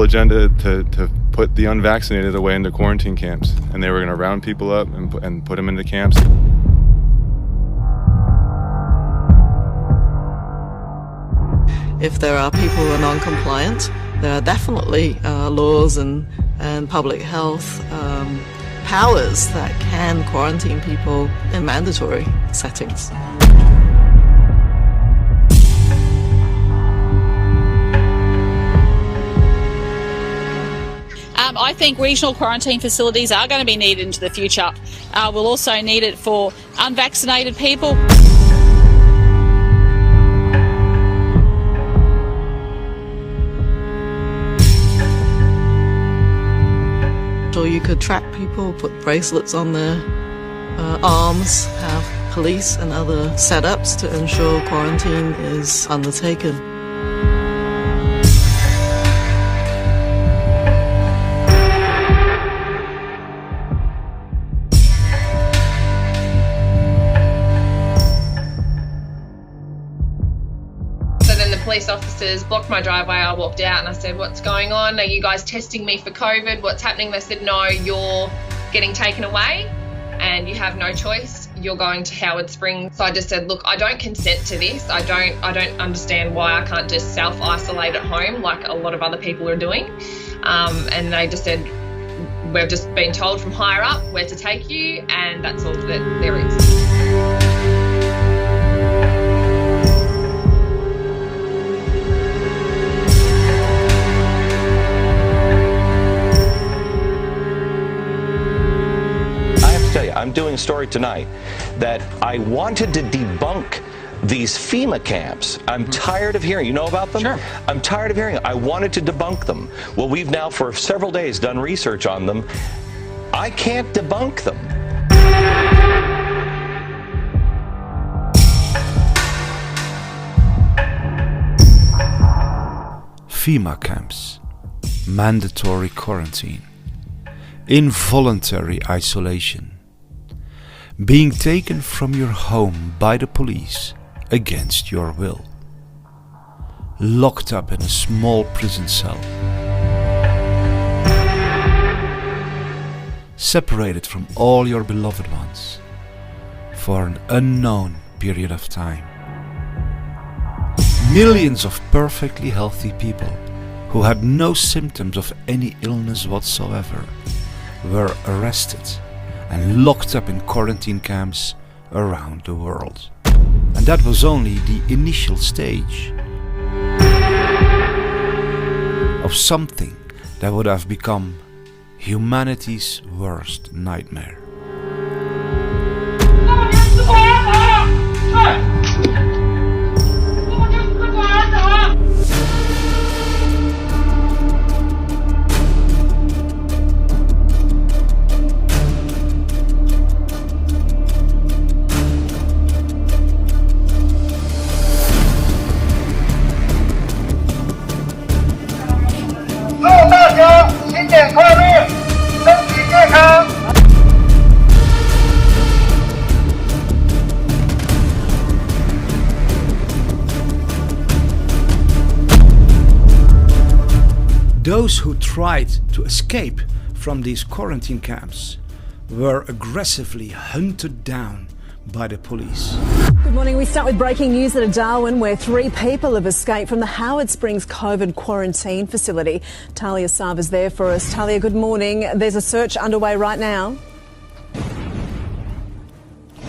agenda to put the unvaccinated away into quarantine camps, and they were going to round people up and put them into camps. If there are people who are non-compliant, there are definitely laws and public health powers that can quarantine people in mandatory settings. I think regional quarantine facilities are going to be needed into the future. We'll also need it for unvaccinated people. Or you could track people, put bracelets on their arms, have police and other setups to ensure quarantine is undertaken. Police officers blocked my driveway. I walked out and I said, "What's going on? Are you guys testing me for COVID? What's happening?" They said, "No, you're getting taken away and you have no choice. You're going to Howard Springs." So I just said, "Look, I don't consent to this. I don't understand why I can't just self-isolate at home like a lot of other people are doing." And they just said, "We've just been told from higher up where to take you, and that's all that there is." I'm doing a story tonight that I wanted to debunk these FEMA camps. I'm tired of hearing. You know about them? Sure. I'm tired of hearing. I wanted to debunk them. Well, we've now for several days done research on them. I can't debunk them. FEMA camps, mandatory quarantine, involuntary isolation, being taken from your home by the police against your will, locked up in a small prison cell, separated from all your beloved ones for an unknown period of time. Millions of perfectly healthy people who had no symptoms of any illness whatsoever were arrested and locked up in quarantine camps around the world. And that was only the initial stage of something that would have become humanity's worst nightmare. Those who tried to escape from these quarantine camps were aggressively hunted down by the police. Good morning. We start with breaking news out of Darwin, where 3 people have escaped from the Howard Springs COVID quarantine facility. Talia Sava's there for us. Talia, good morning. There's a search underway right now.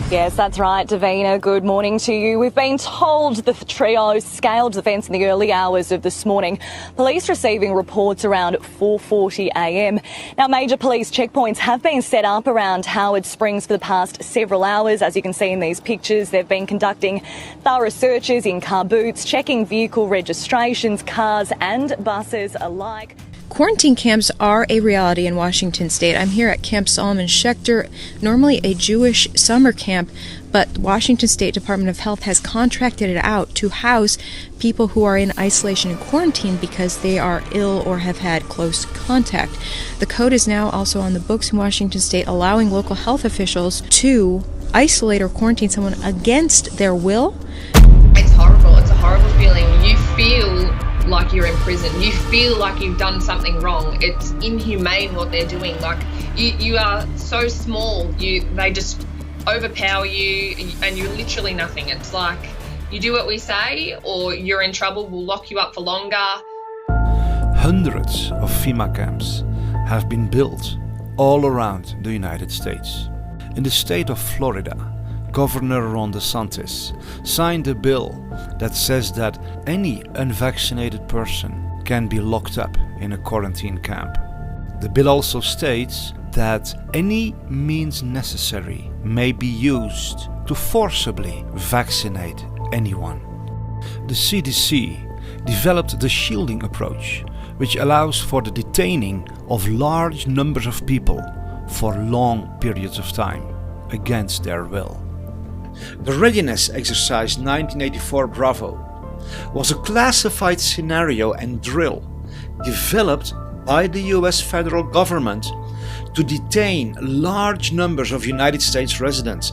Yes, that's right, Davina. Good morning to you. We've been told the trio scaled the fence in the early hours of this morning. Police receiving reports around 4:40 a.m. Now, major police checkpoints have been set up around Howard Springs for the past several hours. As you can see in these pictures, they've been conducting thorough searches in car boots, checking vehicle registrations, cars and buses alike. Quarantine camps are a reality in Washington state. I'm here at Camp Solomon Schechter, normally a Jewish summer camp, but Washington State Department of Health has contracted it out to house people who are in isolation and quarantine because they are ill or have had close contact. The code is now also on the books in Washington state, allowing local health officials to isolate or quarantine someone against their will. It's horrible. It's a horrible feeling. You feel like you're in prison. You feel like you've done something wrong. It's inhumane what they're doing. Like you are so small, they just overpower you and you're literally nothing. It's like you do what we say or you're in trouble, we'll lock you up for longer. Hundreds of FEMA camps have been built all around the United States. In the state of Florida, Governor Ron DeSantis signed a bill that says that any unvaccinated person can be locked up in a quarantine camp. The bill also states that any means necessary may be used to forcibly vaccinate anyone. The CDC developed the shielding approach, which allows for the detaining of large numbers of people for long periods of time against their will. The Readiness Exercise 1984 Bravo was a classified scenario and drill developed by the US federal government to detain large numbers of United States residents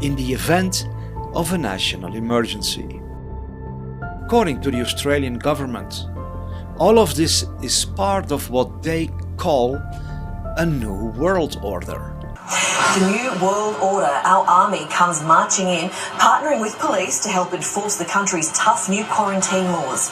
in the event of a national emergency. According to the Australian government, all of this is part of what they call a new world order. The new world order, our army comes marching in, partnering with police to help enforce the country's tough new quarantine laws.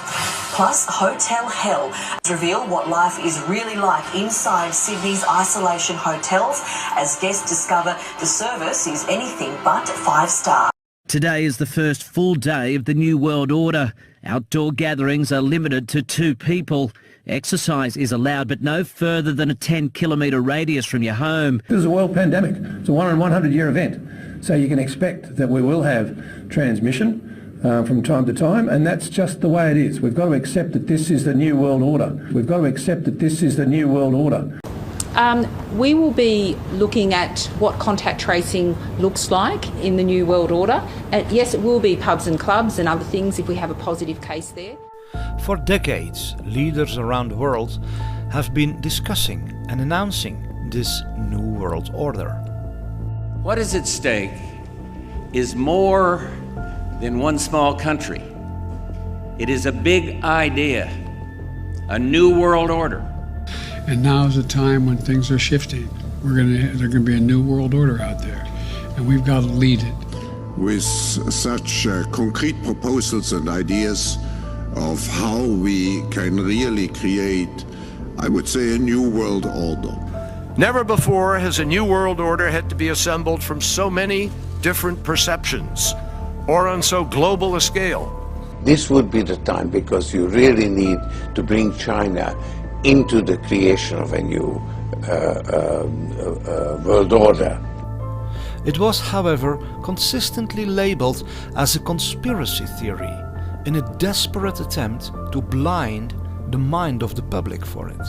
Plus, hotel hell reveal what life is really like inside Sydney's isolation hotels as guests discover the service is anything but 5-star. Today is the first full day of the new world order. Outdoor gatherings are limited to 2 people. Exercise is allowed, but no further than a 10-kilometre radius from your home. This is a world pandemic. It's a 1 in 100-year event. So you can expect that we will have transmission from time to time, and that's just the way it is. We've got to accept that this is the new world order. We've got to accept that this is the new world order. We will be looking at what contact tracing looks like in the new world order. Yes, it will be pubs and clubs and other things if we have a positive case there. For decades, leaders around the world have been discussing and announcing this new world order. What is at stake is more than one small country. It is a big idea, a new world order. And now is a time when things are shifting. There's going to be a new world order out there, and we've got to lead it. With such concrete proposals and ideas of how we can really create, I would say, a new world order. Never before has a new world order had to be assembled from so many different perceptions or on so global a scale. This would be the time because you really need to bring China into the creation of a new world order. It was, however, consistently labeled as a conspiracy theory in a desperate attempt to blind the mind of the public for it.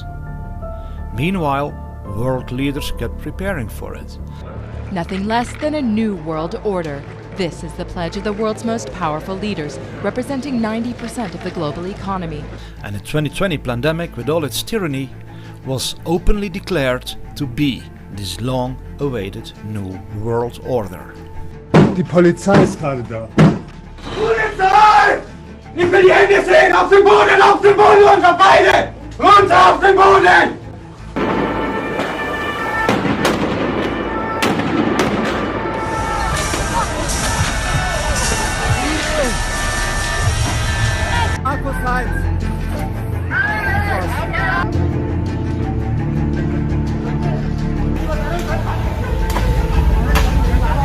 Meanwhile, world leaders kept preparing for it. Nothing less than a new world order. This is the pledge of the world's most powerful leaders, representing 90% of the global economy. And the 2020 pandemic, with all its tyranny, was openly declared to be this long-awaited new world order. Die Polizei ist gerade da. Polizei! Ich will die Hände sehen! Auf den Boden, runter beide! Runter auf den Boden!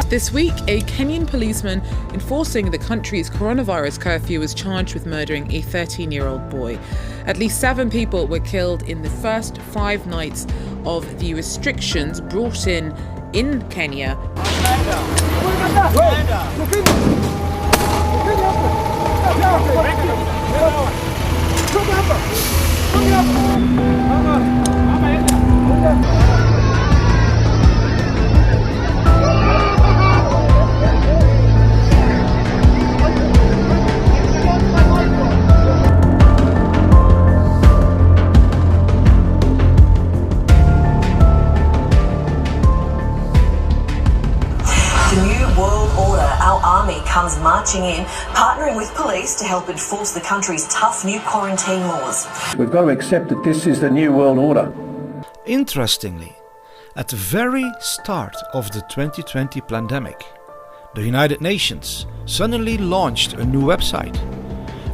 This week, a Kenyan policeman enforcing the country's coronavirus curfew was charged with murdering a 13-year-old boy. At least 7 people were killed in the first 5 nights of the restrictions brought in Kenya. Comes marching in, partnering with police to help enforce the country's tough new quarantine laws. We've got to accept that this is the new world order. Interestingly, at the very start of the 2020 pandemic, the United Nations suddenly launched a new website,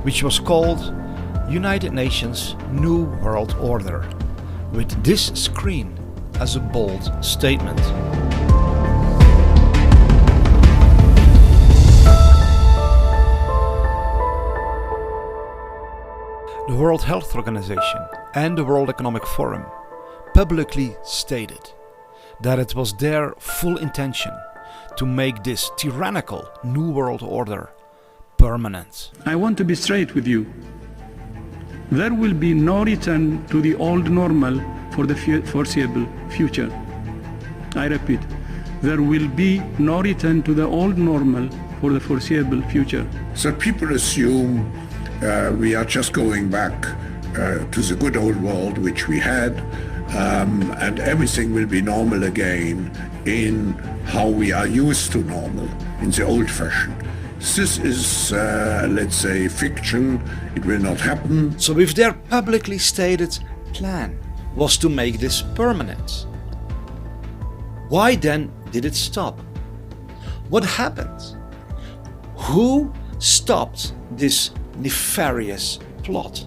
which was called United Nations New World Order, with this screen as a bold statement. The World Health Organization and the World Economic Forum publicly stated that it was their full intention to make this tyrannical New World Order permanent. I want to be straight with you. There will be no return to the old normal for the foreseeable future. I repeat, there will be no return to the old normal for the foreseeable future. So people assume we are just going back to the good old world which we had, and everything will be normal again in how we are used to normal, in the old fashion. This is, let's say, fiction. It will not happen. So if their publicly stated plan was to make this permanent, why then did it stop? What happened? Who stopped this nefarious plot?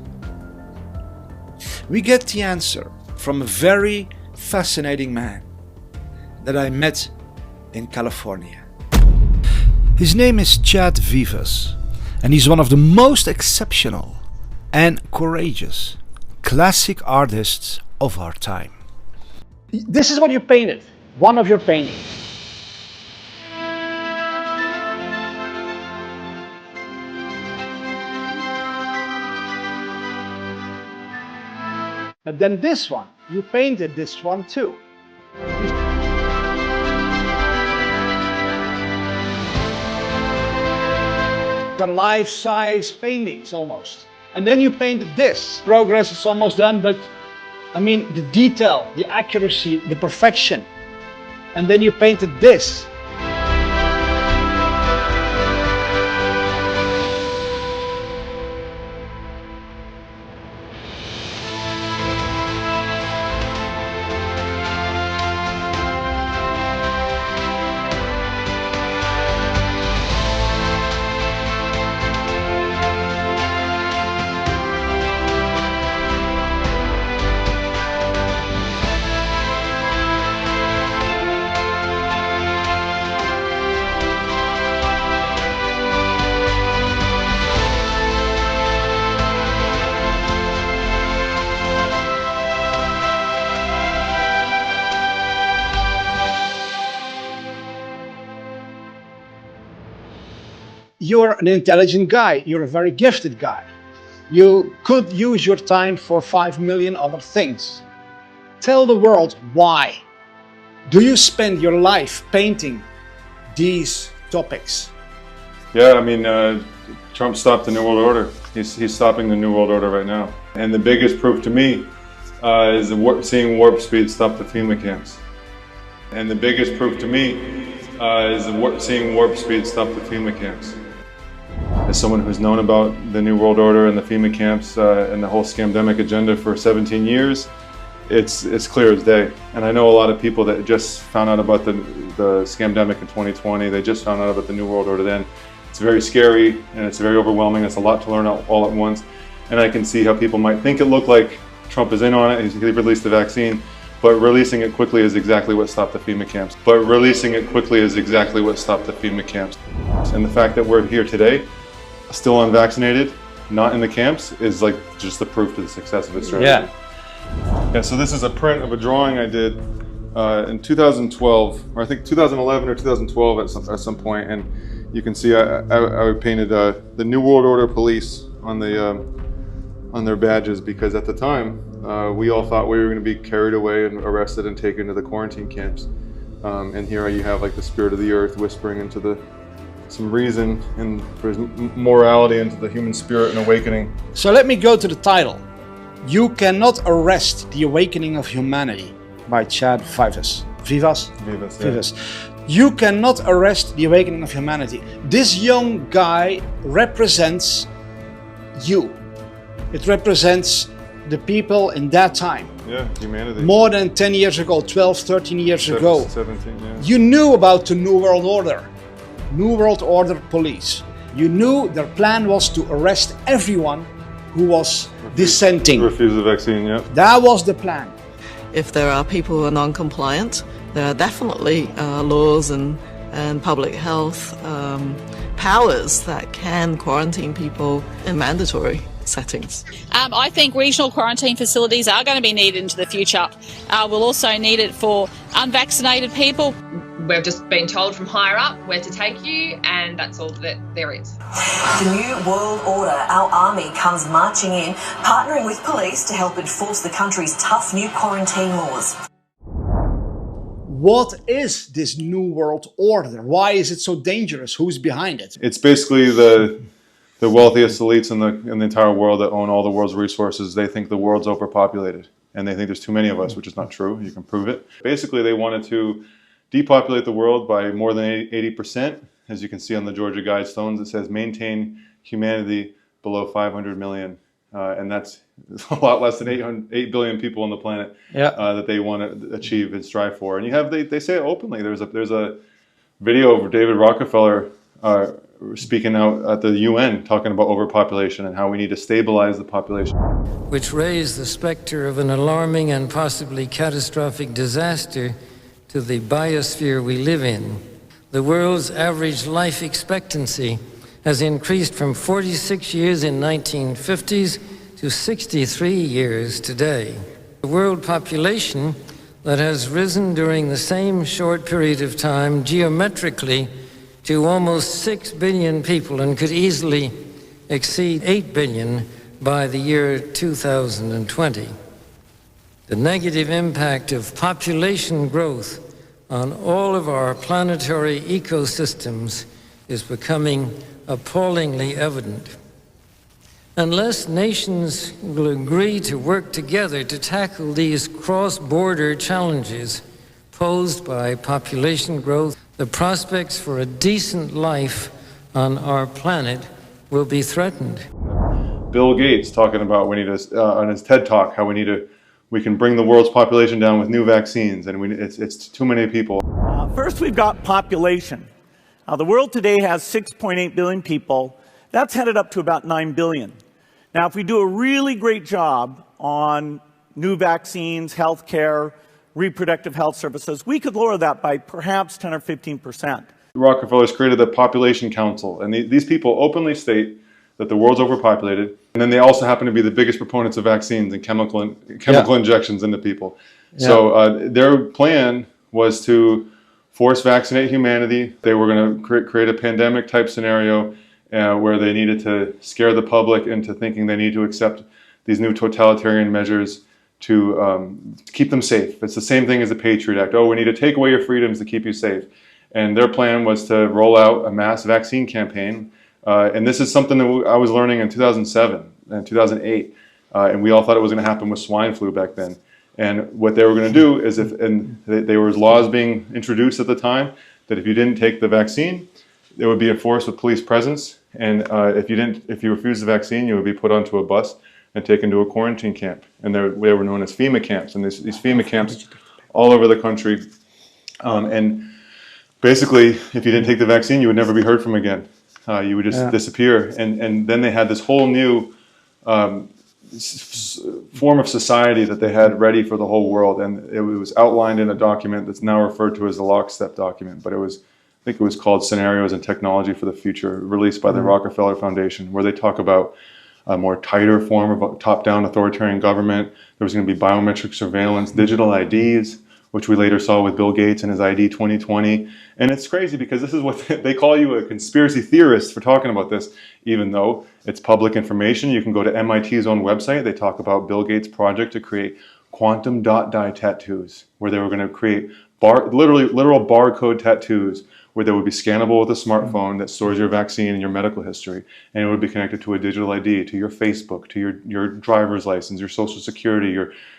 We get the answer from a very fascinating man that I met in California. His name is Chad Vivas, and he's one of the most exceptional and courageous classic artists of our time. This is what you painted, one of your paintings. And then this one, you painted this one too. The life-size paintings almost. And then you painted this. Progress is almost done, but I mean the detail, the accuracy, the perfection. And then you painted this. You're an intelligent guy, you're a very gifted guy. You could use your time for 5 million other things. Tell the world why. Do you spend your life painting these topics? Yeah, I mean, Trump stopped the New World Order. He's stopping the New World Order right now. And the biggest proof to me is seeing warp speed stop the FEMA camps. And the biggest proof to me is seeing warp speed stop the FEMA camps. As someone who's known about the New World Order and the FEMA camps and the whole scamdemic agenda for 17 years, it's clear as day. And I know a lot of people that just found out about the scamdemic in 2020. They just found out about the New World Order then. It's very scary and it's very overwhelming. It's a lot to learn all at once. And I can see how people might think it looked like Trump is in on it. He released the vaccine. But releasing it quickly is exactly what stopped the FEMA camps. And the fact that we're here today, still unvaccinated, not in the camps, is like just the proof to the success of its strategy. Yeah, so this is a print of a drawing I did in 2012, or I think 2011 or 2012 at some point, and you can see I painted the New World Order police on their badges, because at the time we all thought we were going to be carried away and arrested and taken to the quarantine camps. And here you have like the spirit of the earth whispering into some reason and morality into the human spirit and awakening. So let me go to the title. You Cannot Arrest the Awakening of Humanity by Chad Vivas. Vivas? Vivas, yeah. Vivas. You cannot arrest the awakening of humanity. This young guy represents you. It represents the people in that time. Yeah, humanity. More than 10 years ago, 12, 13 years ago. 17, yeah. You knew about the New World Order. New World Order police. You knew their plan was to arrest everyone who was dissenting. Refuse the vaccine, yeah. That was the plan. If there are people who are non-compliant, there are definitely laws and public health powers that can quarantine people in mandatory settings. I think regional quarantine facilities are going to be needed into the future. We'll also need it for unvaccinated people. We've just been told from higher up where to take you, and that's all that there is. The new world order, our army comes marching in, partnering with police to help enforce the country's tough new quarantine laws. What is this new world order? Why is it so dangerous? Who's behind it? It's basically the wealthiest elites in the entire world that own all the world's resources. They think the world's overpopulated, and they think there's too many of us, which is not true. You can prove it. Basically, they wanted to depopulate the world by more than 80%. As you can see on the Georgia Guidestones, it says maintain humanity below 500 million. And that's a lot less than 8 billion people on the planet that they want to achieve and strive for. And you have, they say it openly. There's a video of David Rockefeller speaking out at the UN talking about overpopulation and how we need to stabilize the population. Which raised the specter of an alarming and possibly catastrophic disaster to the biosphere we live in. The world's average life expectancy has increased from 46 years in 1950s to 63 years today. The world population that has risen during the same short period of time geometrically to almost 6 billion people and could easily exceed 8 billion by the year 2020. The negative impact of population growth on all of our planetary ecosystems is becoming appallingly evident. Unless nations will agree to work together to tackle these cross-border challenges posed by population growth, the prospects for a decent life on our planet will be threatened. Bill Gates talking about on his TED Talk how we can bring the world's population down with new vaccines, and it's too many people. First, we've got population. The world today has 6.8 billion people. That's headed up to about 9 billion. Now, if we do a really great job on new vaccines, healthcare, reproductive health services, we could lower that by perhaps 10 or 15%. Rockefeller's created the Population Council, and these people openly state that the world's overpopulated, and then they also happen to be the biggest proponents of vaccines and chemical injections into people. Yeah. So their plan was to force vaccinate humanity. They were going to create a pandemic type scenario where they needed to scare the public into thinking they need to accept these new totalitarian measures to keep them safe. It's the same thing as the Patriot Act. Oh, we need to take away your freedoms to keep you safe. And their plan was to roll out a mass vaccine campaign. And this is something that I was learning in 2007 and 2008. And we all thought it was going to happen with swine flu back then. And what they were going to do is there was laws being introduced at the time that if you didn't take the vaccine, there would be enforced with police presence. And if you refused the vaccine, you would be put onto a bus and taken to a quarantine camp. And they were known as FEMA camps. And these FEMA camps all over the country. And basically, if you didn't take the vaccine, you would never be heard from again. You would just disappear. And then they had this whole new form of society that they had ready for the whole world. And it was outlined in a document that's now referred to as the Lockstep document. But I think it was called Scenarios and Technology for the Future, released by the Rockefeller Foundation, where they talk about a more tighter form of top-down authoritarian government. There was going to be biometric surveillance, digital IDs, which we later saw with Bill Gates and his ID 2020. And it's crazy because this is what they call you a conspiracy theorist for talking about this, even though it's public information. You can go to MIT's own website. They talk about Bill Gates' project to create quantum dot dye tattoos, where they were going to create literal barcode tattoos, where they would be scannable with a smartphone that stores your vaccine and your medical history, and it would be connected to a digital ID, to your Facebook, to your driver's license, your social security,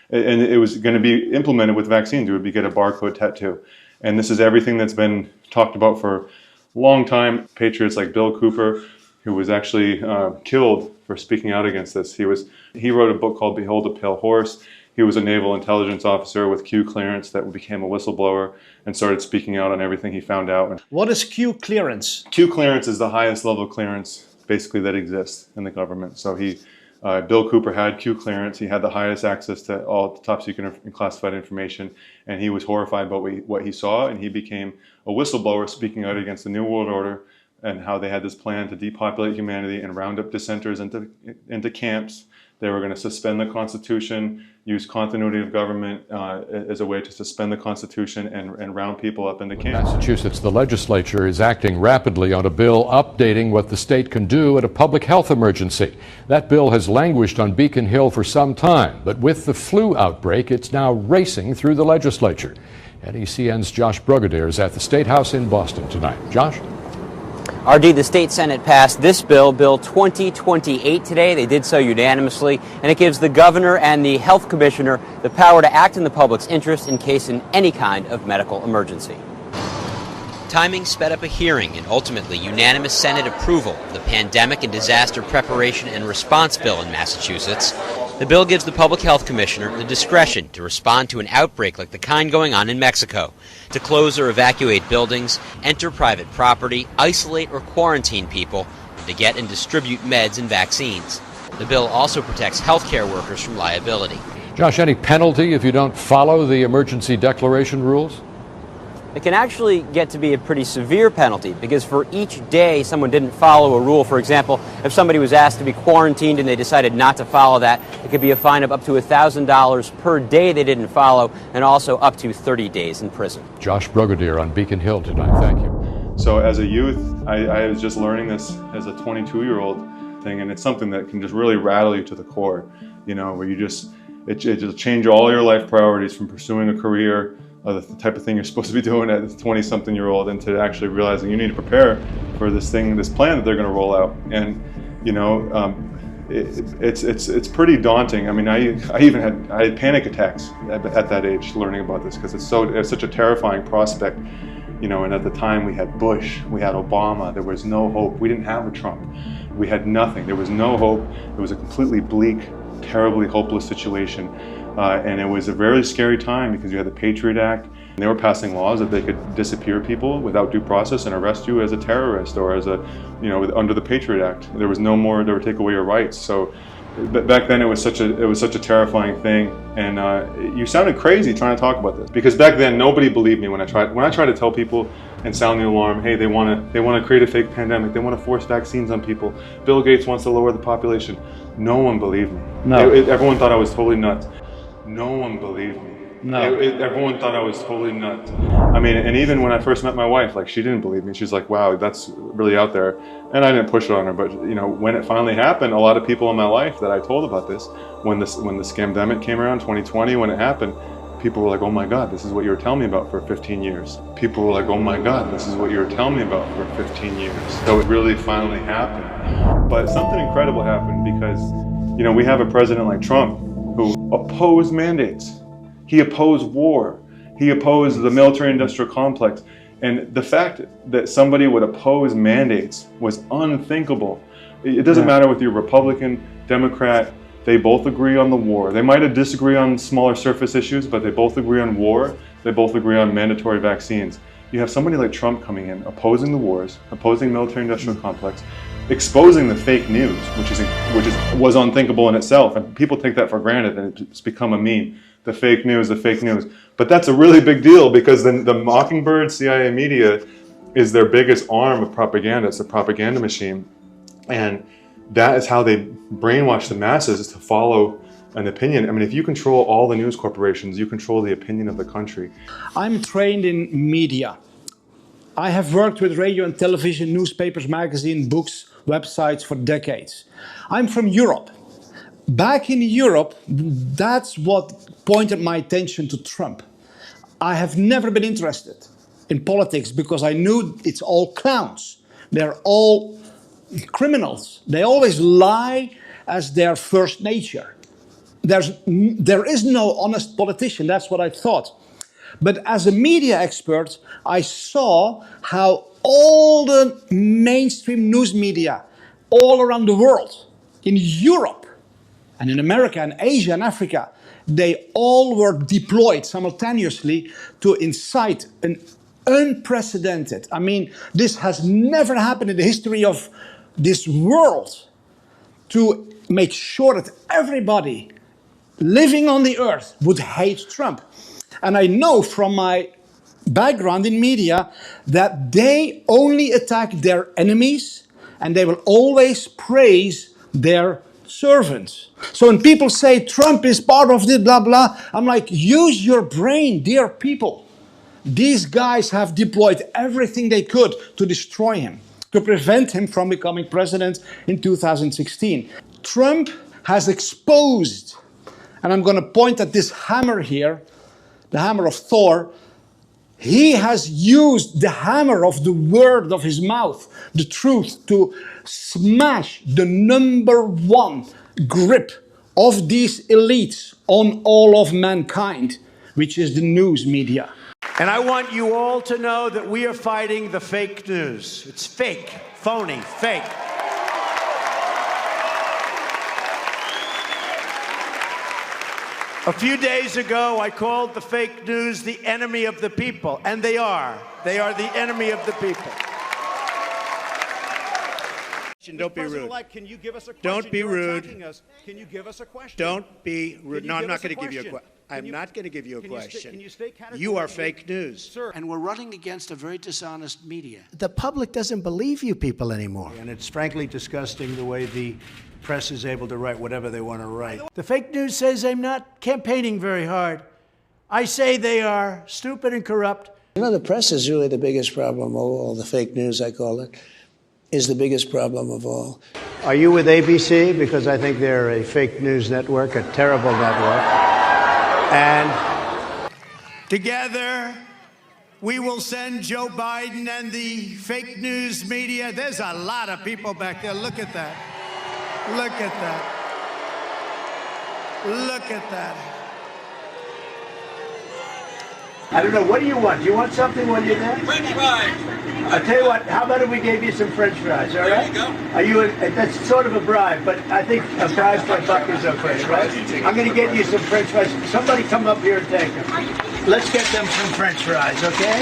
and it was going to be implemented with vaccines. You would get a barcode tattoo. And this is everything that's been talked about for a long time. Patriots like Bill Cooper, who was actually killed for speaking out against this. He wrote a book called Behold a Pale Horse. He was a naval intelligence officer with Q clearance that became a whistleblower and started speaking out on everything he found out. What is Q clearance? Q clearance is the highest level of clearance basically that exists in the government. So Bill Cooper had Q clearance. He had the highest access to all top secret and classified information, and he was horrified by what he saw, and he became a whistleblower speaking out against the New World Order and how they had this plan to depopulate humanity and round up dissenters into camps. They were going to suspend the Constitution, use continuity of government as a way to suspend the Constitution and round people up into camps. Massachusetts, the legislature is acting rapidly on a bill updating what the state can do at a public health emergency. That bill has languished on Beacon Hill for some time, but with the flu outbreak, it's now racing through the legislature. NECN's Josh Brugadier is at the State House in Boston tonight. Josh? RD, the state Senate passed this bill, Bill 2028 today. They did so unanimously, and it gives the governor and the health commissioner the power to act in the public's interest in case in any kind of medical emergency. Timing sped up a hearing and ultimately unanimous Senate approval of the Pandemic and Disaster Preparation and Response Bill in Massachusetts. The bill gives the Public Health Commissioner the discretion to respond to an outbreak like the kind going on in Mexico, to close or evacuate buildings, enter private property, isolate or quarantine people, and to get and distribute meds and vaccines. The bill also protects healthcare workers from liability. Josh, any penalty if you don't follow the emergency declaration rules? It can actually get to be a pretty severe penalty, because for each day someone didn't follow a rule, for example, if somebody was asked to be quarantined and they decided not to follow that, it could be a fine of up to $1,000 per day they didn't follow, and also up to 30 days in prison. Josh Brugadier on Beacon Hill tonight. Thank you. So as a youth, I was just learning this as a 22-year-old thing, and it's something that can just really rattle you to the core, you know, where it just change all your life priorities from pursuing a career, the type of thing you're supposed to be doing at 20-something-year-old, and to actually realizing you need to prepare for this plan that they're going to roll out. And you know, it's pretty daunting. I mean, I had panic attacks at that age learning about this, because it's such a terrifying prospect. You know, and at the time we had Bush, we had Obama. There was no hope. We didn't have a Trump. We had nothing. There was no hope. It was a completely bleak, terribly hopeless situation. And it was a very scary time, because you had the Patriot Act, and they were passing laws that they could disappear people without due process and arrest you as a terrorist or as under the Patriot Act. There was no more, they would take away your rights. So back then it was such a terrifying thing, and you sounded crazy trying to talk about this, because back then nobody believed me when I tried to tell people and sound the alarm. Hey, they want to create a fake pandemic. They want to force vaccines on people. Bill Gates wants to lower the population. No one believed me. No. Everyone thought I was totally nuts. No one believed me. No. Everyone thought I was totally nuts. I mean, and even when I first met my wife, like, she didn't believe me. She's like, wow, that's really out there. And I didn't push it on her, but you know, when it finally happened, a lot of people in my life that I told about this, when the scamdemic came around, 2020, when it happened, people were like, oh my God, this is what you were telling me about for 15 years. People were like, oh my God, this is what you were telling me about for 15 years. So it really finally happened. But something incredible happened, because, you know, we have a president like Trump who opposed mandates. He opposed war. He opposed the military-industrial complex. And the fact that somebody would oppose mandates was unthinkable. It doesn't matter whether you're Republican, Democrat, they both agree on the war. They might disagree on smaller surface issues, but they both agree on war. They both agree on mandatory vaccines. You have somebody like Trump coming in, opposing the wars, opposing military-industrial complex, exposing the fake news, which was unthinkable in itself, and people take that for granted, and it's become a meme. The fake news, but that's a really big deal, because the Mockingbird CIA media is their biggest arm of propaganda. It's a propaganda machine, and that is how they brainwash the masses, is to follow an opinion. I mean, if you control all the news corporations, you control the opinion of the country. I'm trained in media. I have worked with radio and television, newspapers, magazines, books, websites for decades. I'm from Europe. Back in Europe, that's what pointed my attention to Trump. I have never been interested in politics, because I knew it's all clowns. They're all criminals. They always lie as their first nature. There is no honest politician. That's what I thought. But as a media expert, I saw how all the mainstream news media all around the world, in Europe and in America and Asia and Africa, they all were deployed simultaneously to incite an unprecedented, I mean, this has never happened in the history of this world, to make sure that everybody living on the earth would hate Trump. And I know from my background in media that they only attack their enemies and they will always praise their servants. So when people say Trump is part of this blah blah, I'm like, use your brain, dear people. These guys have deployed everything they could to destroy him, to prevent him from becoming president in 2016. Trump has exposed, and I'm going to point at this hammer here, the hammer of Thor. He has used the hammer of the word of his mouth, the truth, to smash the #1 grip of these elites on all of mankind, which is the news media. And I want you all to know that we are fighting the fake news. It's fake, phony, fake. A few days ago, I called the fake news the enemy of the people, and they are. They are the enemy of the people. Don't be rude. Can you give us a question? Don't be rude. Can you give us a question? Don't be rude. No, I'm not going to give you a question. I'm not going to give you a question. You are fake news. Sir, and we're running against a very dishonest media. The public doesn't believe you people anymore. And it's frankly disgusting the way the press is able to write whatever they want to write. The fake news says I'm not campaigning very hard. I say they are stupid and corrupt. You know, the press is really the biggest problem of all. The fake news, I call it, is the biggest problem of all. Are you with ABC? Because I think they're a fake news network, a terrible network. And together, we will send Joe Biden and the fake news media. There's a lot of people back there. Look at that. Look at that. Look at that. I don't know. What do you want? Do you want something when you're there? French fries. I'll tell you what. How about if we gave you some French fries? All right. There you go. Are you? That's sort of a bribe, but I think a bribe for a buck is okay, right? I'm going to get you some French fries. Somebody come up here and take them. Let's get them some French fries, okay?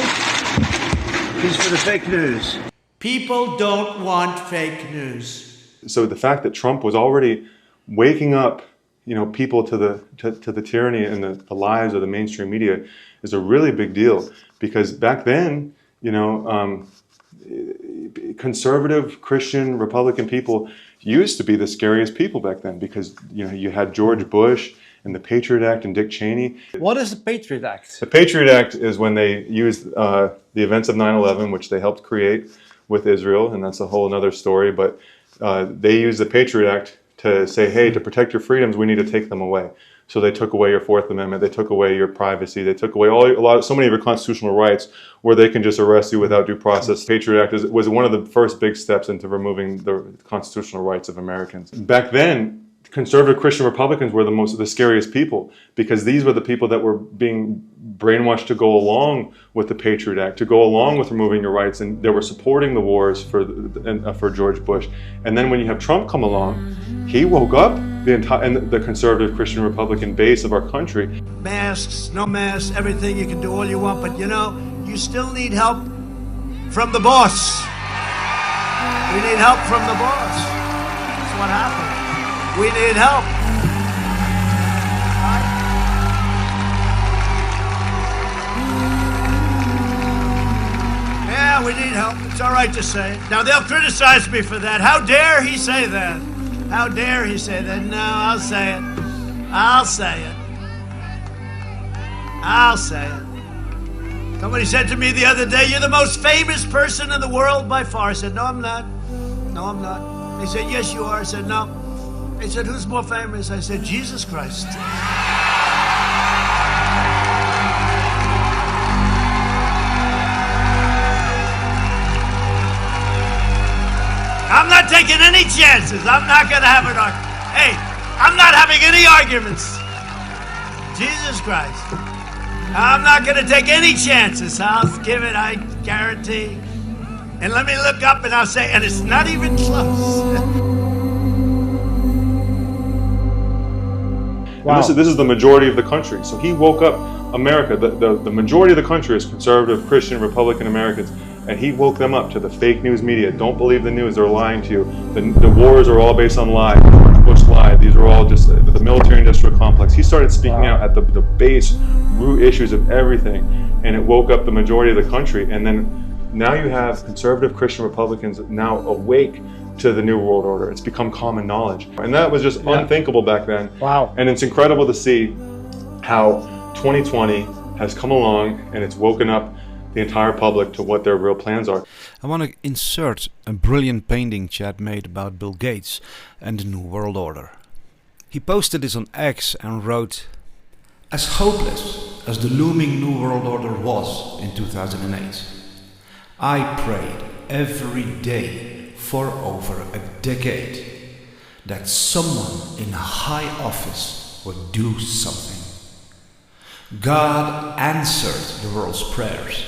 These for the fake news. People don't want fake news. So the fact that Trump was already waking up, people to the tyranny and the lies of the mainstream media is a really big deal, because back then, conservative, Christian, Republican people used to be the scariest people back then, because you had George Bush and the Patriot Act and Dick Cheney. What is the Patriot Act? The Patriot Act is when they used the events of 9/11, which they helped create with Israel, and that's a whole other story, but they used the Patriot Act to say, hey, to protect your freedoms, we need to take them away. So they took away your Fourth Amendment, they took away your privacy, they took away so many of your constitutional rights, where they can just arrest you without due process. The Patriot Act was one of the first big steps into removing the constitutional rights of Americans. Back then, conservative Christian Republicans were the scariest people, because these were the people that were being brainwashed to go along with the Patriot Act, to go along with removing your rights, and they were supporting the wars for George Bush. And then when you have Trump come along, he woke up the conservative Christian Republican base of our country. Masks, no masks, everything, you can do all you want, but you still need help from the boss. We need help from the boss. That's what happened. We need help. Yeah, we need help. It's all right to say it. Now, they'll criticize me for that. How dare he say that? How dare he say that? No, I'll say it. I'll say it. I'll say it. Somebody said to me the other day, you're the most famous person in the world by far. I said, no, I'm not. No, I'm not. They said, yes, you are. I said, no. They said, who's more famous? I said, Jesus Christ. I'm not taking any chances. I'm not going to have an argument. Hey, I'm not having any arguments. Jesus Christ. I'm not going to take any chances. I'll give it, I guarantee. And let me look up and I'll say, and it's not even close. Wow. And this is the majority of the country. So he woke up America. The majority of the country is conservative, Christian, Republican Americans. And he woke them up to the fake news media. Don't believe the news, they're lying to you. The wars are all based on lies. Bush lied. These are all just the military-industrial complex. He started speaking out at the base, root issues of everything. And it woke up the majority of the country. And then now you have conservative Christian Republicans now awake to the New World Order. It's become common knowledge. And that was just unthinkable back then. Wow. And it's incredible to see how 2020 has come along and it's woken up the entire public to what their real plans are. I want to insert a brilliant painting Chad made about Bill Gates and the New World Order. He posted this on X and wrote, "As hopeless as the looming New World Order was in 2008, I prayed every day for over a decade that someone in a high office would do something. God answered the world's prayers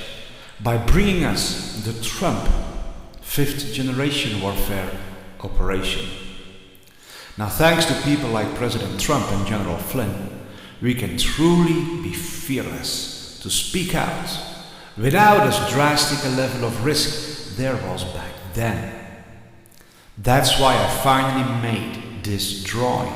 by bringing us the Trump fifth generation warfare operation. Now, thanks to people like President Trump and General Flynn, we can truly be fearless to speak out without as drastic a level of risk there was back then. That's why I finally made this drawing."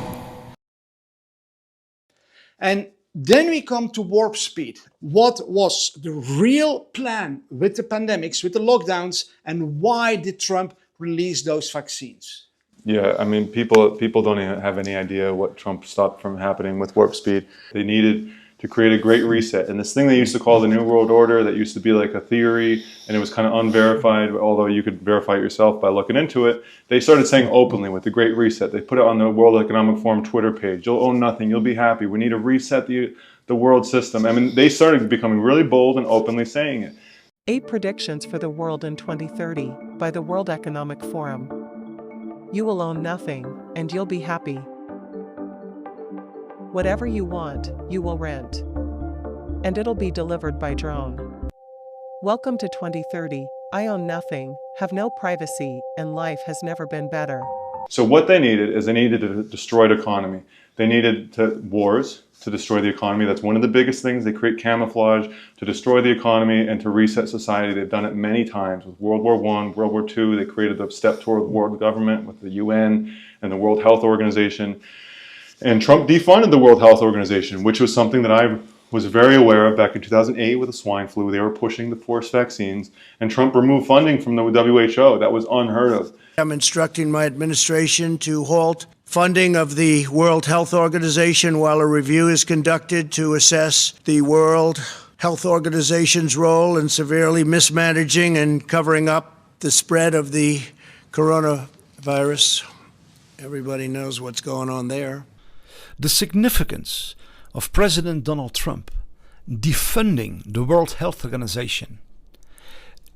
And then we come to warp speed. What was the real plan with the pandemics, with the lockdowns, and why did Trump release those vaccines? Yeah, I mean, people don't even have any idea what Trump stopped from happening with warp speed. They needed to create a great reset. And this thing they used to call the New World Order, that used to be like a theory, and it was kind of unverified, although you could verify it yourself by looking into it. They started saying openly with the Great Reset. They put it on the World Economic Forum Twitter page. You'll own nothing, you'll be happy. We need to reset the world system. I mean, they started becoming really bold and openly saying it. 8 predictions for the world in 2030 by the World Economic Forum. You will own nothing, and you'll be happy. Whatever you want, you will rent. And it'll be delivered by drone. Welcome to 2030. I own nothing, have no privacy, and life has never been better. So what they needed is they needed a destroyed economy. They needed wars to destroy the economy. That's one of the biggest things. They create camouflage to destroy the economy and to reset society. They've done it many times with World War I, World War II. They created the step toward world government with the UN and the World Health Organization. And Trump defunded the World Health Organization, which was something that I was very aware of back in 2008 with the swine flu. They were pushing the forced vaccines, and Trump removed funding from the WHO. That was unheard of. I'm instructing my administration to halt funding of the World Health Organization while a review is conducted to assess the World Health Organization's role in severely mismanaging and covering up the spread of the coronavirus. Everybody knows what's going on there. The significance of President Donald Trump defunding the World Health Organization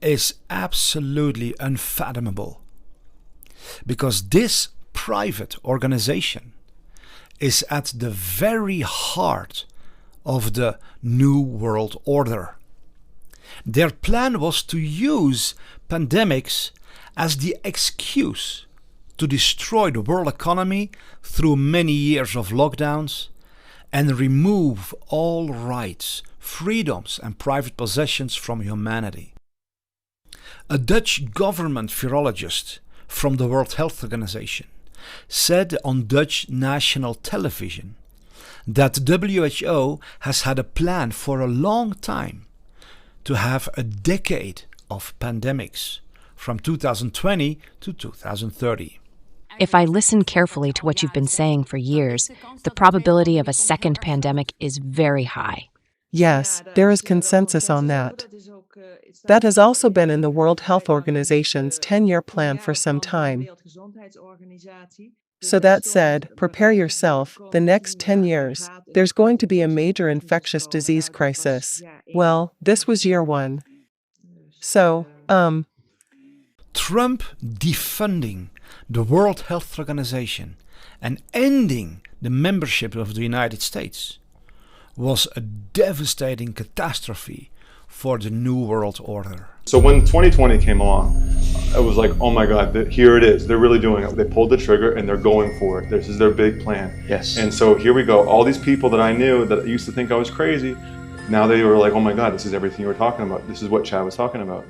is absolutely unfathomable, because this private organization is at the very heart of the New World Order. Their plan was to use pandemics as the excuse to destroy the world economy through many years of lockdowns and remove all rights, freedoms and private possessions from humanity. A Dutch government virologist from the World Health Organization said on Dutch national television that the WHO has had a plan for a long time to have a decade of pandemics from 2020 to 2030. If I listen carefully to what you've been saying for years, the probability of a second pandemic is very high. Yes, there is consensus on that. That has also been in the World Health Organization's 10-year plan for some time. So that said, prepare yourself. The next 10 years, there's going to be a major infectious disease crisis. Well, this was year 1. So, Trump defunding the World Health Organization and ending the membership of the United States was a devastating catastrophe for the New World Order. So when 2020 came along, it was like, oh my God, here it is. They're really doing it. They pulled the trigger and they're going for it. This is their big plan. Yes. And so here we go. All these people that I knew that used to think I was crazy, now they were like, oh my God, this is everything you were talking about. This is what Chad was talking about.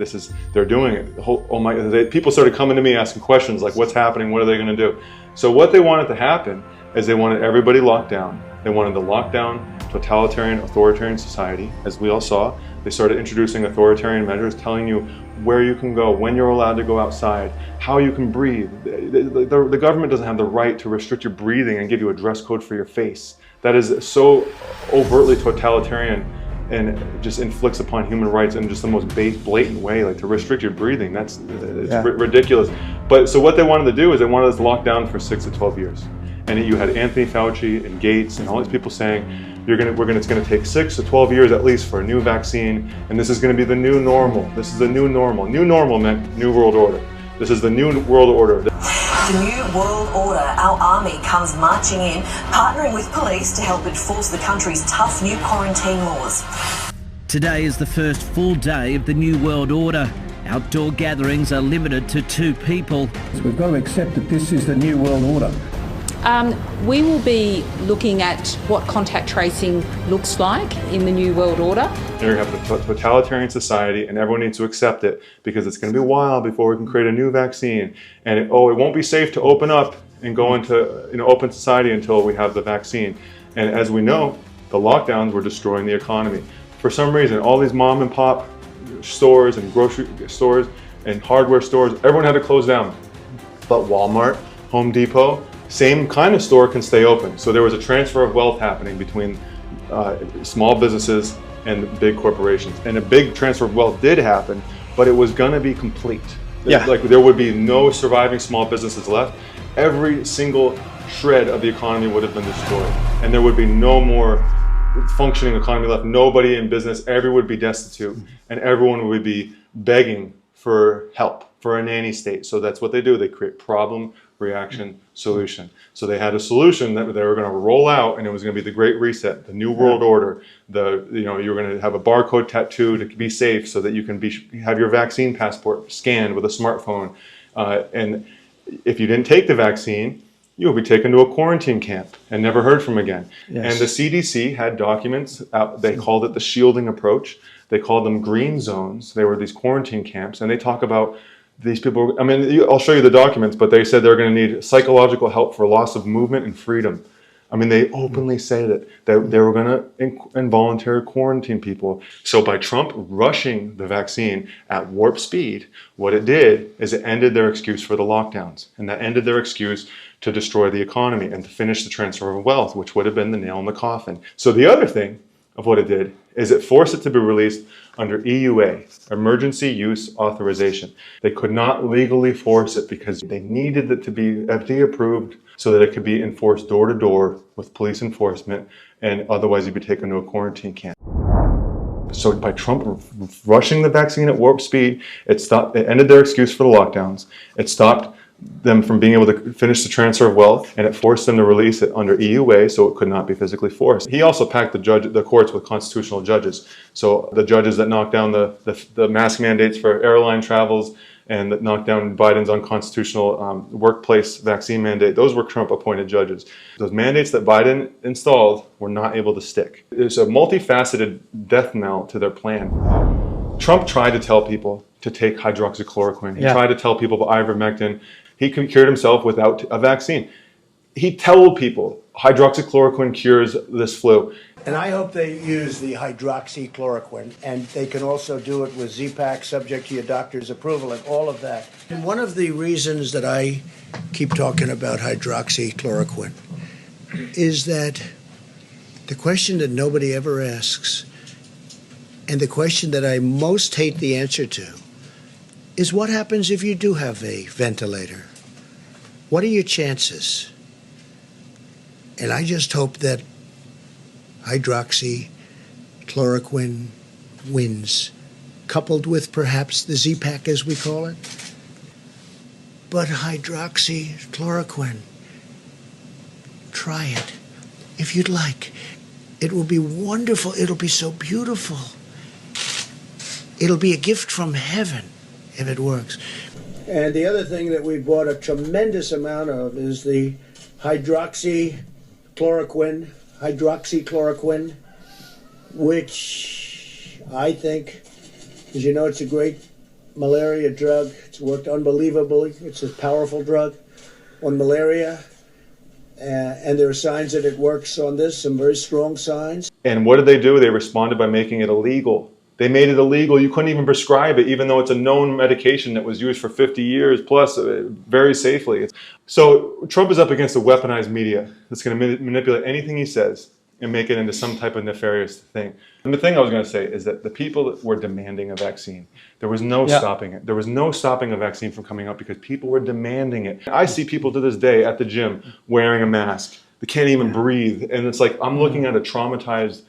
They're doing it. People started coming to me asking questions like, what's happening? What are they going to do? So what they wanted to happen is they wanted everybody locked down. They wanted to lock down totalitarian, authoritarian society, as we all saw. They started introducing authoritarian measures, telling you where you can go, when you're allowed to go outside, how you can breathe. The government doesn't have the right to restrict your breathing and give you a dress code for your face. That is so overtly totalitarian and just inflicts upon human rights in just the most blatant way, like to restrict your breathing. It's ridiculous. But so what they wanted to do is they wanted us to lock down for 6 to 12 years. And you had Anthony Fauci and Gates and all these people saying, it's going to take 6 to 12 years at least for a new vaccine, and this is going to be the new normal. This is the new normal. New normal meant New World Order. This is the New World Order. The New World Order, our army comes marching in, partnering with police to help enforce the country's tough new quarantine laws. Today is the first full day of the New World Order. Outdoor gatherings are limited to 2 people. So we've got to accept that this is the New World Order. We will be looking at what contact tracing looks like in the New World Order. You're going to have a totalitarian society, and everyone needs to accept it because it's going to be a while before we can create a new vaccine. And it won't be safe to open up and go into open society until we have the vaccine. And as we know, the lockdowns were destroying the economy. For some reason, all these mom and pop stores and grocery stores and hardware stores, everyone had to close down. But Walmart, Home Depot, same kind of store can stay open. So there was a transfer of wealth happening between small businesses and big corporations. And a big transfer of wealth did happen, but it was gonna be complete. Yeah. Like there would be no surviving small businesses left. Every single shred of the economy would have been destroyed. And there would be no more functioning economy left. Nobody in business, everyone would be destitute. And everyone would be begging for help, for a nanny state. So that's what they do. They create problem, reaction, solution. So they had a solution that they were going to roll out, and it was going to be the Great Reset, the New World Order. You were going to have a barcode tattoo to be safe, so that you can have your vaccine passport scanned with a smartphone. And if you didn't take the vaccine, you'll be taken to a quarantine camp and never heard from again. Yes. And the CDC had documents out. They called it the shielding approach. They called them green zones. They were these quarantine camps, and they talk about these people. I mean, I'll show you the documents, but they said they're going to need psychological help for loss of movement and freedom. I mean, they openly say that they were going to involuntary quarantine people. So by Trump rushing the vaccine at warp speed, what it did is it ended their excuse for the lockdowns, and that ended their excuse to destroy the economy and to finish the transfer of wealth, which would have been the nail in the coffin. So the other thing of what it did is it forced it to be released under EUA, Emergency Use Authorization. They could not legally force it because they needed it to be FDA approved so that it could be enforced door to door with police enforcement, and otherwise you'd be taken to a quarantine camp. So by Trump rushing the vaccine at warp speed, it ended their excuse for the lockdowns. It stopped them from being able to finish the transfer of wealth, and it forced them to release it under EUA so it could not be physically forced. He also packed the courts with constitutional judges. So the judges that knocked down the mask mandates for airline travels and that knocked down Biden's unconstitutional workplace vaccine mandate, those were Trump-appointed judges. Those mandates that Biden installed were not able to stick. There's a multifaceted death knell to their plan. Trump tried to tell people to take hydroxychloroquine. He tried to tell people about ivermectin. He cured himself without a vaccine. He told people hydroxychloroquine cures this flu. And I hope they use the hydroxychloroquine, and they can also do it with Z-Pak, subject to your doctor's approval and all of that. And one of the reasons that I keep talking about hydroxychloroquine is that the question that nobody ever asks, and the question that I most hate the answer to, is what happens if you do have a ventilator? What are your chances? And I just hope that hydroxychloroquine wins, coupled with perhaps the Z-Pak, as we call it. But hydroxychloroquine, try it if you'd like. It will be wonderful. It'll be so beautiful. It'll be a gift from heaven if it works. And the other thing that we bought a tremendous amount of is the hydroxychloroquine, which I think, as you know, it's a great malaria drug. It's worked unbelievably. It's a powerful drug on malaria. And there are signs that it works on this, some very strong signs. And what did they do? They responded by making it illegal. They made it illegal. You couldn't even prescribe it, even though it's a known medication that was used for 50 years plus very safely. So Trump is up against a weaponized media that's going to manipulate anything he says and make it into some type of nefarious thing. And the thing I was going to say is that the people that were demanding a vaccine, there was no stopping it. There was no stopping a vaccine from coming out because people were demanding it. I see people to this day at the gym wearing a mask. They can't even breathe. And it's like, I'm looking at a traumatized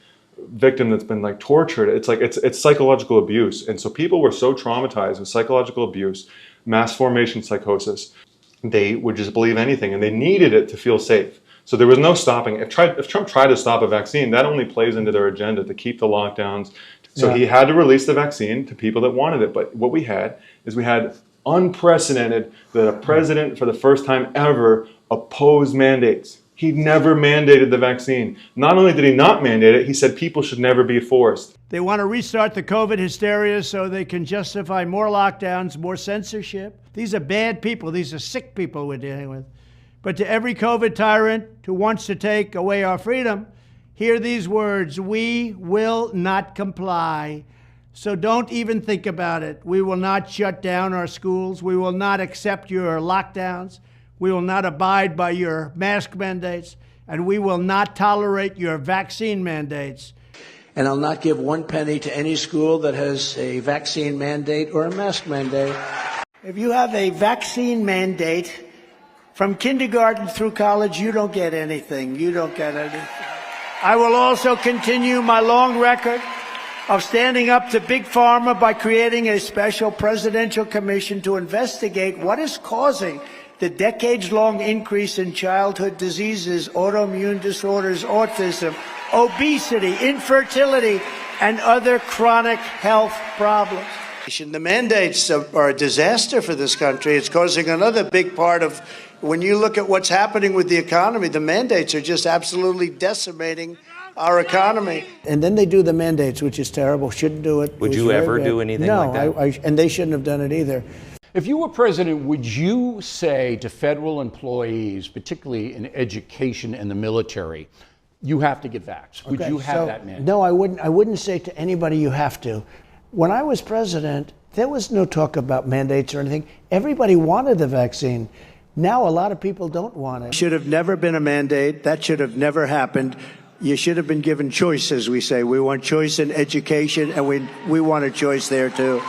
victim that's been like tortured. It's like, it's psychological abuse. And so people were so traumatized with psychological abuse, mass formation psychosis, they would just believe anything and they needed it to feel safe. So there was no stopping. If Trump tried to stop a vaccine, that only plays into their agenda to keep the lockdowns. So he had to release the vaccine to people that wanted it. But what we had is unprecedented that a president for the first time ever opposed mandates. He never mandated the vaccine. Not only did he not mandate it, he said people should never be forced. They want to restart the COVID hysteria so they can justify more lockdowns, more censorship. These are bad people. These are sick people we're dealing with. But to every COVID tyrant who wants to take away our freedom, hear these words: we will not comply. So don't even think about it. We will not shut down our schools. We will not accept your lockdowns. We will not abide by your mask mandates. And we will not tolerate your vaccine mandates. And I'll not give 1 penny to any school that has a vaccine mandate or a mask mandate. If you have a vaccine mandate, from kindergarten through college, you don't get anything. You don't get anything. I will also continue my long record of standing up to Big Pharma by creating a special presidential commission to investigate what is causing the decades-long increase in childhood diseases, autoimmune disorders, autism, obesity, infertility, and other chronic health problems. The mandates are a disaster for this country. It's causing another big part of, when you look at what's happening with the economy, the mandates are just absolutely decimating our economy. And then they do the mandates, which is terrible. Shouldn't do it. Would you ever do anything like that? No, and they shouldn't have done it either. If you were president, would you say to federal employees, particularly in education and the military, you have to get vaxxed? Would you have that mandate? No, I wouldn't. I wouldn't say to anybody you have to. When I was president, there was no talk about mandates or anything. Everybody wanted the vaccine. Now a lot of people don't want it. Should have never been a mandate. That should have never happened. You should have been given choice, as we say. We want choice in education, and we want a choice there too.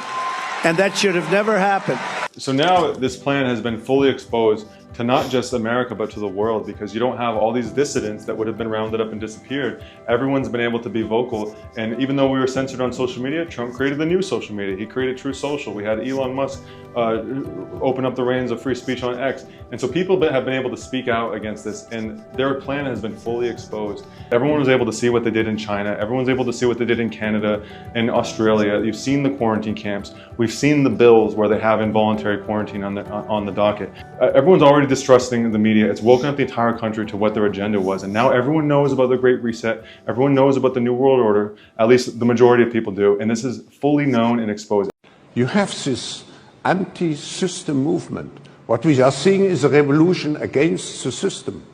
And that should have never happened. So now this plan has been fully exposed to not just America, but to the world, because you don't have all these dissidents that would have been rounded up and disappeared. Everyone's been able to be vocal. And even though we were censored on social media, Trump created the new social media. He created True Social. We had Elon Musk open up the reins of free speech on X. And so people have been able to speak out against this, and their plan has been fully exposed. Everyone was able to see what they did in China. Everyone's able to see what they did in Canada and Australia. You've seen the quarantine camps. We've seen the bills where they have involuntary quarantine on the docket. Everyone's already distrusting the media. It's woken up the entire country to what their agenda was. And now everyone knows about the Great Reset. Everyone knows about the New World Order. At least the majority of people do. And this is fully known and exposed. You have this anti-system movement. What we are seeing is a revolution against the system.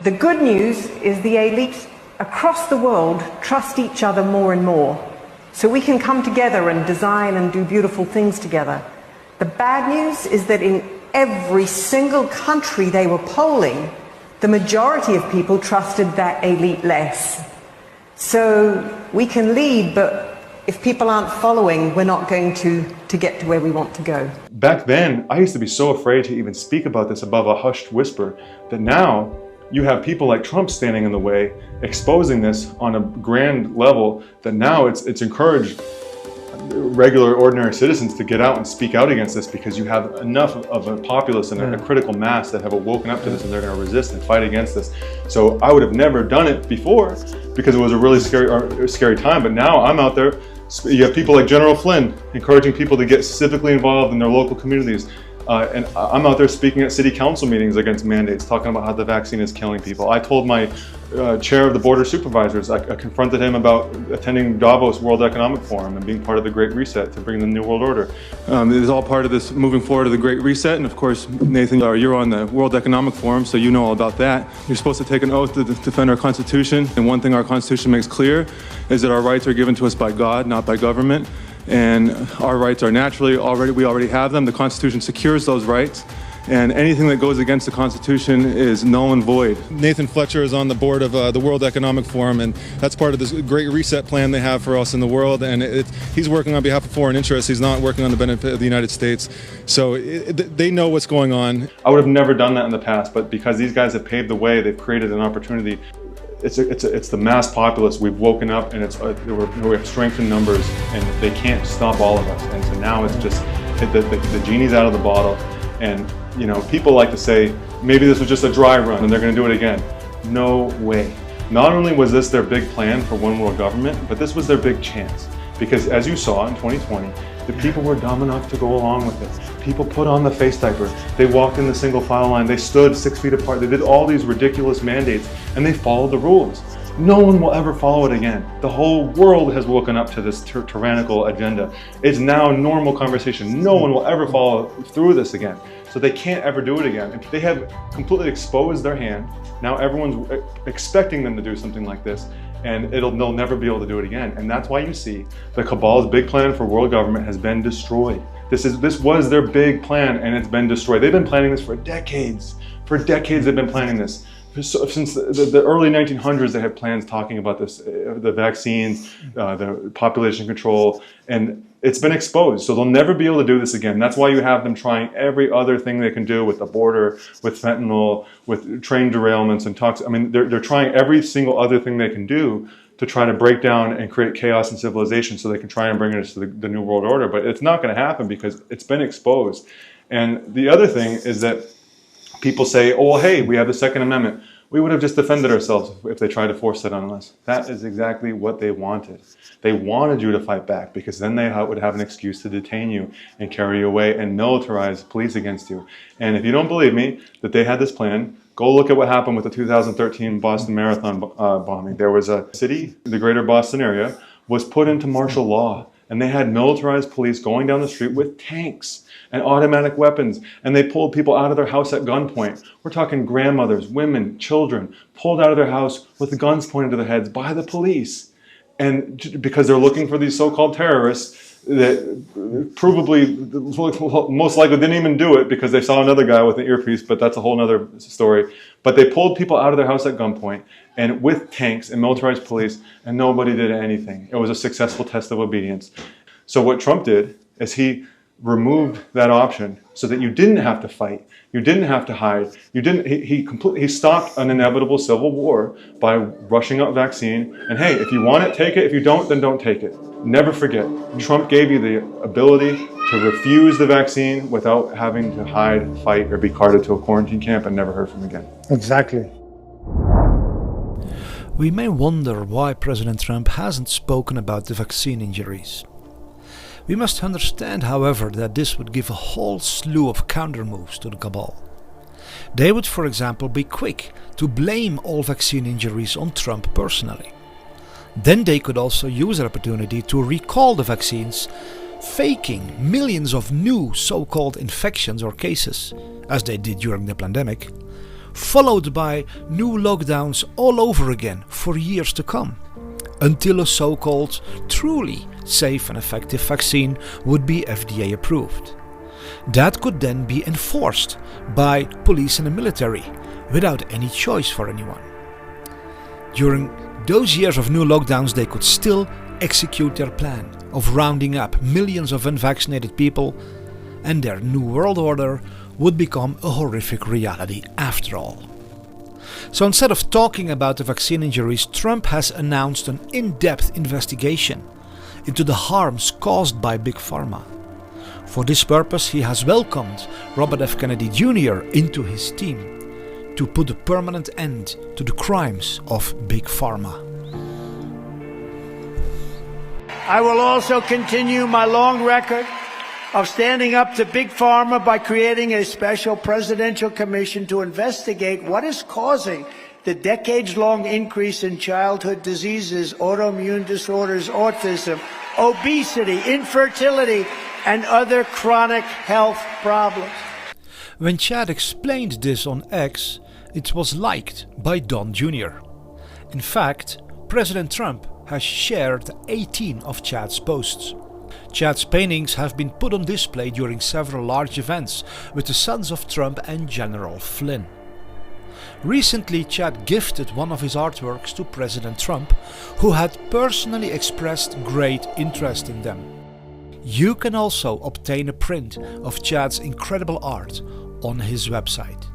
The good news is the elites across the world trust each other more and more. So we can come together and design and do beautiful things together. The bad news is that in every single country they were polling, the majority of people trusted that elite less. So we can lead, but if people aren't following, we're not going to get to where we want to go. Back then, I used to be so afraid to even speak about this above a hushed whisper, that now you have people like Trump standing in the way, exposing this on a grand level, that now it's encouraged regular, ordinary citizens to get out and speak out against this, because you have enough of a populace and a critical mass that have woken up to this, and they're going to resist and fight against this. So I would have never done it before because it was a really scary time, but now I'm out there. You have people like General Flynn encouraging people to get civically involved in their local communities. And I'm out there speaking at city council meetings against mandates, talking about how the vaccine is killing people. I told my chair of the Board of Supervisors, I confronted him about attending Davos World Economic Forum and being part of the Great Reset to bring the New World Order. It is all part of this moving forward of the Great Reset. And of course, Nathan, you're on the World Economic Forum, so you know all about that. You're supposed to take an oath to defend our Constitution. And one thing our Constitution makes clear is that our rights are given to us by God, not by government. And our rights are naturally we already have them. The Constitution secures those rights, and anything that goes against the Constitution is null and void. Nathan Fletcher is on the board of the World Economic Forum, and that's part of this Great Reset plan they have for us in the world. And he's working on behalf of foreign interests. He's not working on the benefit of the United States. So they know what's going on. I would have never done that in the past, but because these guys have paved the way, they've created an opportunity. It's the mass populace. We've woken up, and we have strength in numbers, and they can't stop all of us. And so now it's just the genie's out of the bottle. And you know, people like to say maybe this was just a dry run and they're going to do it again. No way. Not only was this their big plan for one world government, but this was their big chance. Because as you saw in 2020, the people were dumb enough to go along with it. People put on the face diaper. They walked in the single file line. They stood 6 feet apart. They did all these ridiculous mandates, and they followed the rules. No one will ever follow it again. The whole world has woken up to this tyrannical agenda. It's now normal conversation. No one will ever follow through this again. So they can't ever do it again. They have completely exposed their hand. Now everyone's expecting them to do something like this, and they'll never be able to do it again. And that's why you see the cabal's big plan for world government has been destroyed. This was their big plan, and it's been destroyed. They've been planning this for decades. For decades they've been planning this. Since the early 1900s, they had plans talking about this, the vaccines, the population control, and it's been exposed. So they'll never be able to do this again. That's why you have them trying every other thing they can do with the border, with fentanyl, with train derailments and toxic. I mean, they're trying every single other thing they can do to try to break down and create chaos and civilization so they can try and bring us to the New World Order. But it's not going to happen because it's been exposed. And the other thing is that people say, oh, well, hey, we have the Second Amendment. We would have just defended ourselves if they tried to force it on us. That is exactly what they wanted. They wanted you to fight back because then they would have an excuse to detain you and carry you away and militarize police against you. And if you don't believe me that they had this plan, go look at what happened with the 2013 Boston Marathon bombing. There was a city, the greater Boston area, was put into martial law. And they had militarized police going down the street with tanks and automatic weapons, and they pulled people out of their house at gunpoint. We're talking grandmothers, women, children, pulled out of their house with guns pointed to their heads by the police. And because they're looking for these so-called terrorists that provably, most likely didn't even do it because they saw another guy with an earpiece, but that's a whole other story. But they pulled people out of their house at gunpoint and with tanks and militarized police, and nobody did anything. It was a successful test of obedience. So what Trump did is he removed that option so that you didn't have to fight, you didn't have to hide, he stopped an inevitable civil war by rushing out vaccine. And hey, if you want it, take it. If you don't, then don't take it. Never forget, Trump gave you the ability to refuse the vaccine without having to hide, fight, or be carted to a quarantine camp and never heard from again. Exactly. We may wonder why President Trump hasn't spoken about the vaccine injuries. We must understand, however, that this would give a whole slew of counter-moves to the cabal. They would, for example, be quick to blame all vaccine injuries on Trump personally. Then they could also use the opportunity to recall the vaccines, faking millions of new so-called infections or cases, as they did during the pandemic, followed by new lockdowns all over again for years to come, until a so-called truly safe and effective vaccine would be FDA approved. That could then be enforced by police and the military without any choice for anyone. During those years of new lockdowns, they could still execute their plan of rounding up millions of unvaccinated people, and their new world order would become a horrific reality after all. So instead of talking about the vaccine injuries, Trump has announced an in-depth investigation into the harms caused by Big Pharma. For this purpose, he has welcomed Robert F. Kennedy Jr. into his team to put a permanent end to the crimes of Big Pharma. I will also continue my long record of standing up to Big Pharma by creating a special presidential commission to investigate what is causing the decades-long increase in childhood diseases, autoimmune disorders, autism, obesity, infertility, and other chronic health problems. When Chad explained this on X, it was liked by Don Jr. In fact, President Trump has shared 18 of Chad's posts. Chad's paintings have been put on display during several large events with the sons of Trump and General Flynn. Recently, Chad gifted one of his artworks to President Trump, who had personally expressed great interest in them. You can also obtain a print of Chad's incredible art on his website.